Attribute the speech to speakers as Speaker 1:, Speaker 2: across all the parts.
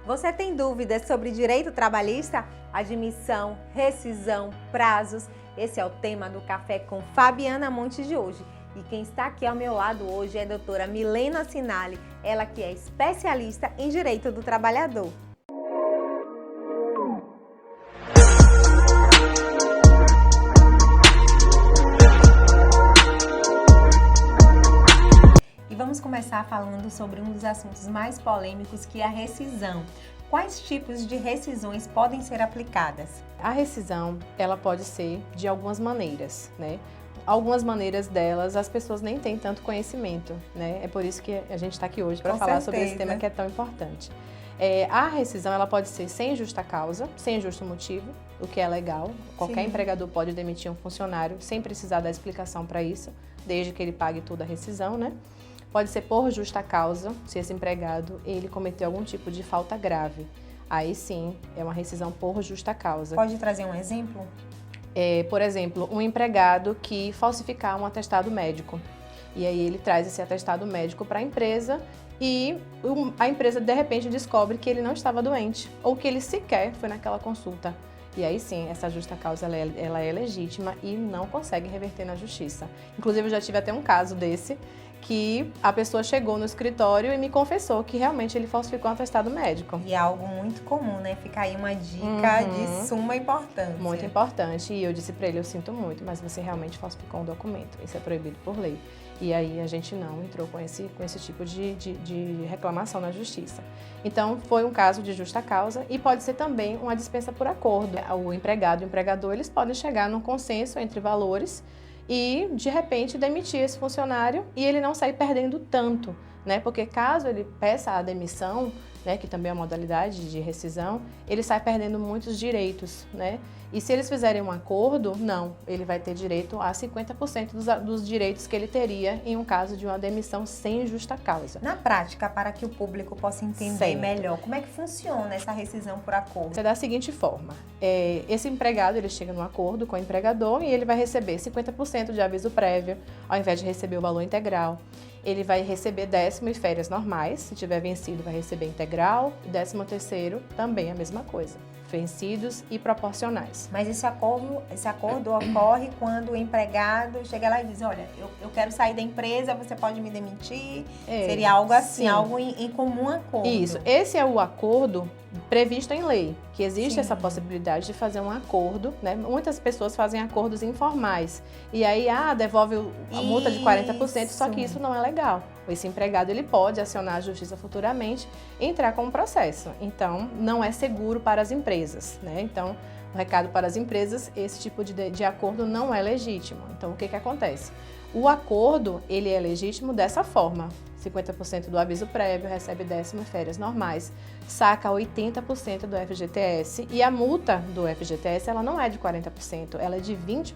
Speaker 1: Você tem dúvidas sobre direito trabalhista? Admissão, rescisão, prazos? Esse é o tema do Café com Fabiana Monte de hoje. E quem está aqui ao meu lado hoje é a doutora Milena Sinali, ela que é especialista em direito do trabalhador. E vamos começar falando sobre um dos assuntos mais polêmicos, que é a rescisão. Quais tipos de rescisões podem ser aplicadas?
Speaker 2: A rescisão, ela pode ser de algumas maneiras, né? Algumas maneiras delas, as pessoas nem têm tanto conhecimento, né? É por isso que a gente está aqui hoje para falar sobre esse tema que é tão importante. A rescisão, ela pode ser sem justa causa, sem justo motivo, o que é legal. Qualquer empregador pode demitir um funcionário sem precisar dar explicação para isso, desde que ele pague toda a rescisão, né? Pode ser por justa causa, se esse empregado ele cometeu algum tipo de falta grave. Aí sim, é uma rescisão por justa causa.
Speaker 1: Pode trazer um exemplo?
Speaker 2: Por exemplo, um empregado que falsificar um atestado médico. E aí ele traz esse atestado médico para a empresa e a empresa de repente descobre que ele não estava doente ou que ele sequer foi naquela consulta. E aí sim, essa justa causa ela é legítima e não consegue reverter na justiça. Inclusive eu já tive até um caso desse, que a pessoa chegou no escritório e me confessou que realmente ele falsificou um atestado médico.
Speaker 1: E é algo muito comum, né? Fica aí uma dica de suma importância.
Speaker 2: Muito importante. E eu disse para ele, eu sinto muito, mas você realmente falsificou um documento. Isso é proibido por lei. E aí a gente não entrou com esse tipo de reclamação na justiça. Então foi um caso de justa causa e pode ser também uma dispensa por acordo. O empregado e o empregador, eles podem chegar num consenso entre valores e, de repente, demitir esse funcionário e ele não sair perdendo tanto, né? Porque caso ele peça a demissão, né, que também é uma modalidade de rescisão, ele sai perdendo muitos direitos, né? E se eles fizerem um acordo, não, ele vai ter direito a 50% dos direitos que ele teria em um caso de uma demissão sem justa causa.
Speaker 1: Na prática, para que o público possa entender melhor, como é que funciona essa rescisão por acordo?
Speaker 2: É da seguinte forma, esse empregado, ele chega num acordo com o empregador e ele vai receber 50% de aviso prévio, ao invés de receber o valor integral. Ele vai receber 10º e férias normais, se tiver vencido vai receber integral, e 13º também a mesma coisa, vencidos e proporcionais.
Speaker 1: Mas esse acordo ocorre quando o empregado chega lá e diz, olha, eu quero sair da empresa, você pode me demitir? Seria algo assim, algo em comum acordo.
Speaker 2: Isso, esse é o acordo previsto em lei, que existe essa possibilidade de fazer um acordo, né? Muitas pessoas fazem acordos informais e aí devolve a multa de 40%, só que isso não é legal. Esse empregado ele pode acionar a justiça futuramente e entrar com um processo. Então, não é seguro para as empresas, né? Então, o recado para as empresas, esse tipo de acordo não é legítimo. Então, o que acontece? O acordo, ele é legítimo dessa forma. 50% do aviso prévio, recebe 10º férias normais, saca 80% do FGTS e a multa do FGTS ela não é de 40%, ela é de 20%.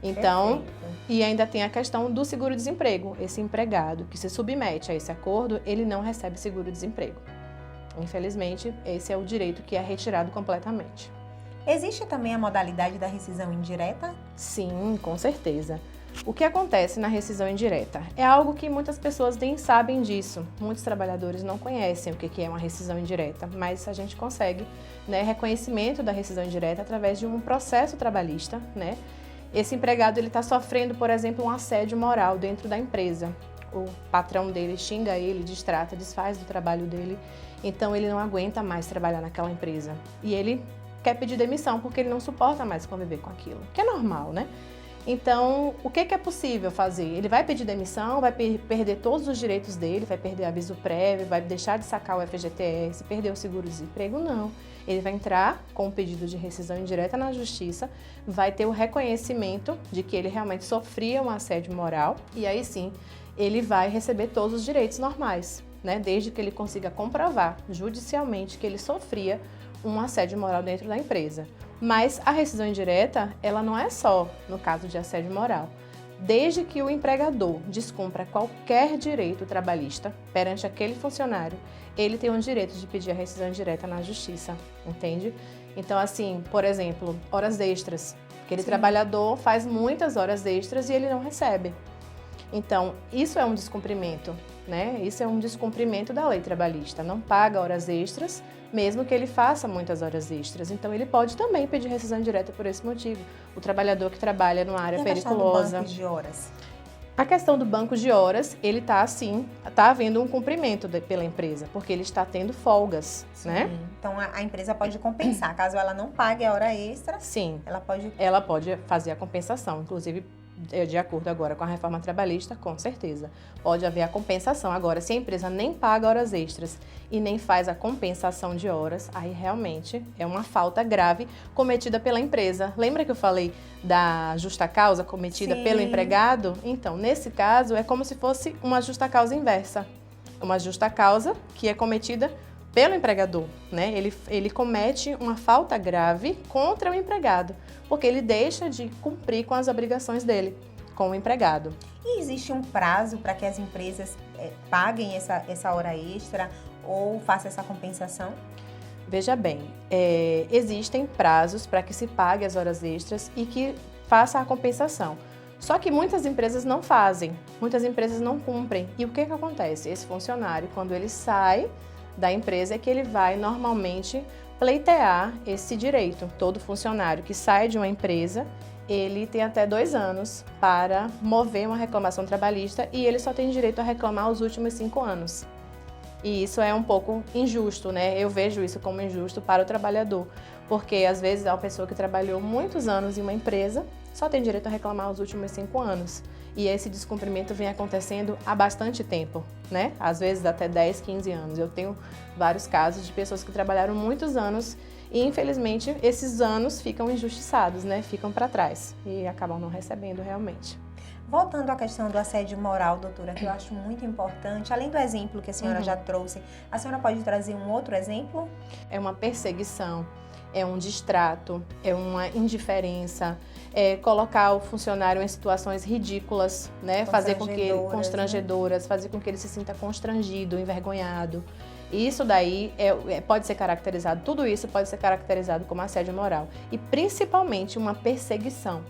Speaker 2: Então, e ainda tem a questão do seguro-desemprego. Esse empregado que se submete a esse acordo, ele não recebe seguro-desemprego. Infelizmente, esse é o direito que é retirado completamente.
Speaker 1: Existe também a modalidade da rescisão indireta?
Speaker 2: Sim, com certeza. O que acontece na rescisão indireta? É algo que muitas pessoas nem sabem disso. Muitos trabalhadores não conhecem o que é uma rescisão indireta, mas a gente consegue, né, reconhecimento da rescisão indireta através de um processo trabalhista, né? Esse empregado ele está sofrendo, por exemplo, um assédio moral dentro da empresa. O patrão dele xinga ele, distrata, desfaz do trabalho dele, então ele não aguenta mais trabalhar naquela empresa. E ele quer pedir demissão porque ele não suporta mais conviver com aquilo, que é normal, né? Então, o que é possível fazer? Ele vai pedir demissão, vai perder todos os direitos dele, vai perder aviso prévio, vai deixar de sacar o FGTS, perder o seguro-desemprego? Não. Ele vai entrar com um pedido de rescisão indireta na justiça, vai ter o reconhecimento de que ele realmente sofria um assédio moral e aí sim, ele vai receber todos os direitos normais, né? Desde que ele consiga comprovar judicialmente que ele sofria um assédio moral dentro da empresa. Mas a rescisão indireta, ela não é só no caso de assédio moral. Desde que o empregador descumpra qualquer direito trabalhista perante aquele funcionário, ele tem o direito de pedir a rescisão indireta na justiça, entende? Então, assim, por exemplo, horas extras. Aquele trabalhador faz muitas horas extras e ele não recebe. Então, isso é um descumprimento, né? Isso é um descumprimento da lei trabalhista. Não paga horas extras, mesmo que ele faça muitas horas extras. Então, ele pode também pedir rescisão indireta por esse motivo. O trabalhador que trabalha numa área periculosa.
Speaker 1: Do banco de horas?
Speaker 2: A questão do banco de horas, ele está havendo um cumprimento pela empresa, porque ele está tendo folgas,
Speaker 1: Sim.
Speaker 2: né?
Speaker 1: Então, a empresa pode compensar. Caso ela não pague a hora extra,
Speaker 2: sim,
Speaker 1: ela
Speaker 2: pode fazer a compensação, inclusive de acordo agora com a reforma trabalhista, com certeza. Pode haver a compensação. Agora, se a empresa nem paga horas extras e nem faz a compensação de horas, aí realmente é uma falta grave cometida pela empresa. Lembra que eu falei da justa causa cometida
Speaker 1: Sim.
Speaker 2: pelo empregado? Então, nesse caso, é como se fosse uma justa causa inversa. Uma justa causa que é cometida pelo empregador, né? Ele comete uma falta grave contra o empregado, porque ele deixa de cumprir com as obrigações dele com o empregado.
Speaker 1: E existe um prazo para que as empresas paguem essa hora extra ou façam essa compensação?
Speaker 2: Veja bem, existem prazos para que se pague as horas extras e que faça a compensação. Só que muitas empresas não fazem, muitas empresas não cumprem. E o que acontece? Esse funcionário, quando ele sai da empresa, é que ele vai normalmente pleitear esse direito. Todo funcionário que sai de uma empresa, ele tem até 2 anos para mover uma reclamação trabalhista e ele só tem direito a reclamar os últimos 5 anos. E isso é um pouco injusto, né? Eu vejo isso como injusto para o trabalhador, porque às vezes a pessoa que trabalhou muitos anos em uma empresa só tem direito a reclamar os últimos 5 anos. E esse descumprimento vem acontecendo há bastante tempo, né? Às vezes até 10, 15 anos. Eu tenho vários casos de pessoas que trabalharam muitos anos e, infelizmente, esses anos ficam injustiçados, né? Ficam para trás e acabam não recebendo realmente.
Speaker 1: Voltando à questão do assédio moral, doutora, que eu acho muito importante, além do exemplo que a senhora já trouxe, a senhora pode trazer um outro exemplo?
Speaker 2: É uma perseguição, é um distrato, é uma indiferença, é colocar o funcionário em situações ridículas, né? Fazer com que ele, constrangedoras, né? Fazer com que ele se sinta constrangido, envergonhado. Isso daí pode ser caracterizado, tudo isso pode ser caracterizado como assédio moral. E principalmente uma perseguição.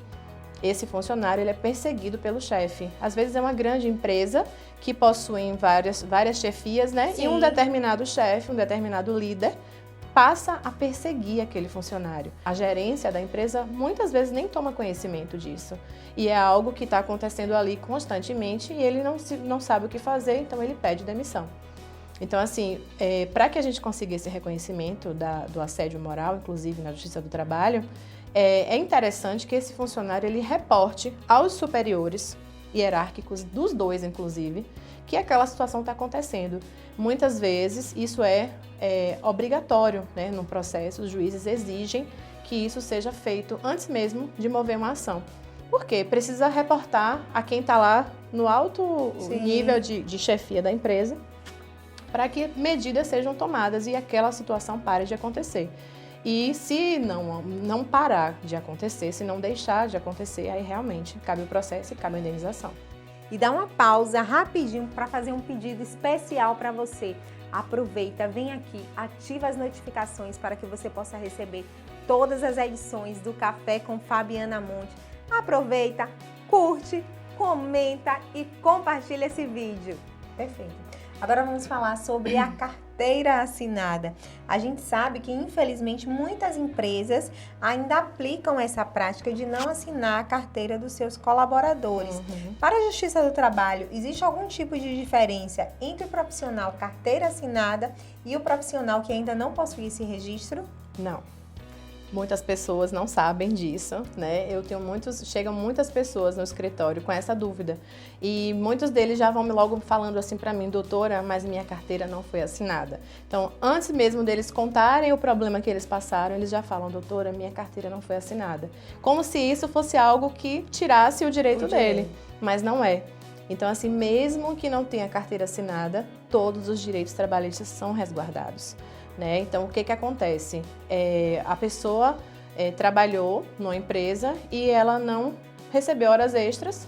Speaker 2: Esse funcionário ele é perseguido pelo chefe. Às vezes é uma grande empresa que possui várias chefias, né? Sim. E um determinado chefe, um determinado líder, passa a perseguir aquele funcionário. A gerência da empresa muitas vezes nem toma conhecimento disso. E é algo que está acontecendo ali constantemente e ele não sabe o que fazer, então ele pede demissão. Então, assim, para que a gente consiga esse reconhecimento do assédio moral, inclusive na Justiça do Trabalho, é interessante que esse funcionário ele reporte aos superiores hierárquicos, dos dois inclusive, que aquela situação está acontecendo. Muitas vezes isso é obrigatório, né? No processo, os juízes exigem que isso seja feito antes mesmo de mover uma ação. Por quê? Precisa reportar a quem está lá no alto Sim. nível de chefia da empresa para que medidas sejam tomadas e aquela situação pare de acontecer. E se não parar de acontecer, se não deixar de acontecer, aí realmente cabe o processo e cabe a indenização.
Speaker 1: E dá uma pausa rapidinho para fazer um pedido especial para você. Aproveita, vem aqui, ativa as notificações para que você possa receber todas as edições do Café com Fabiana Monte. Aproveita, curte, comenta e compartilha esse vídeo. Perfeito. Agora vamos falar sobre a carteira assinada. A gente sabe que, infelizmente, muitas empresas ainda aplicam essa prática de não assinar a carteira dos seus colaboradores. Para a Justiça do Trabalho, existe algum tipo de diferença entre o profissional carteira assinada e o profissional que ainda não possui esse registro?
Speaker 2: Não. Muitas pessoas não sabem disso, né? Chegam muitas pessoas no escritório com essa dúvida. E muitos deles já vão logo falando assim para mim, doutora, mas minha carteira não foi assinada. Então, antes mesmo deles contarem o problema que eles passaram, eles já falam, doutora, minha carteira não foi assinada. Como se isso fosse algo que tirasse o direito dele, mas não é. Então, assim, mesmo que não tenha carteira assinada, todos os direitos trabalhistas são resguardados. Né? Então, o que acontece? A pessoa trabalhou numa empresa e ela não recebeu horas extras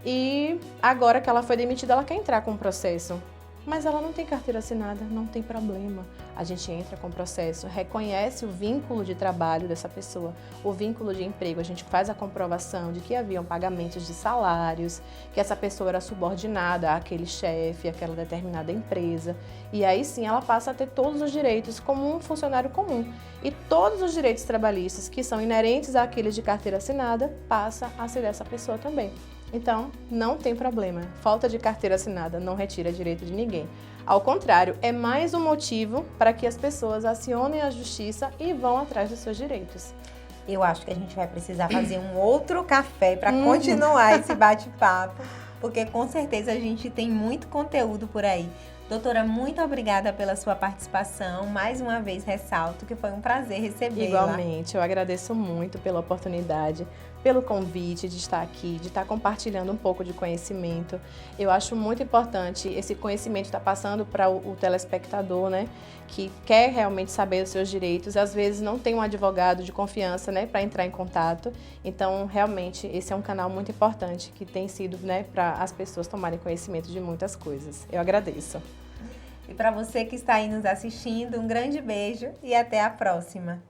Speaker 2: e agora que ela foi demitida, ela quer entrar com um processo mas ela não tem carteira assinada, não tem problema. A gente entra com o processo, reconhece o vínculo de trabalho dessa pessoa, o vínculo de emprego, a gente faz a comprovação de que haviam pagamentos de salários, que essa pessoa era subordinada àquele chefe, àquela determinada empresa, e aí sim ela passa a ter todos os direitos como um funcionário comum. E todos os direitos trabalhistas que são inerentes àqueles de carteira assinada, passa a ser dessa pessoa também. Então, não tem problema. Falta de carteira assinada não retira direito de ninguém. Ao contrário, é mais um motivo para que as pessoas acionem a justiça e vão atrás dos seus direitos.
Speaker 1: Eu acho que a gente vai precisar fazer um outro café para continuar esse bate-papo, porque com certeza a gente tem muito conteúdo por aí. Doutora, muito obrigada pela sua participação. Mais uma vez ressalto que foi um prazer recebê-la.
Speaker 2: Igualmente, eu agradeço muito pela oportunidade, pelo convite de estar aqui, de estar compartilhando um pouco de conhecimento. Eu acho muito importante esse conhecimento estar passando para o telespectador, né, que quer realmente saber os seus direitos. Às vezes não tem um advogado de confiança, né, para entrar em contato. Então, realmente, esse é um canal muito importante que tem sido, né, para as pessoas tomarem conhecimento de muitas coisas. Eu agradeço.
Speaker 1: E para você que está aí nos assistindo, um grande beijo e até a próxima.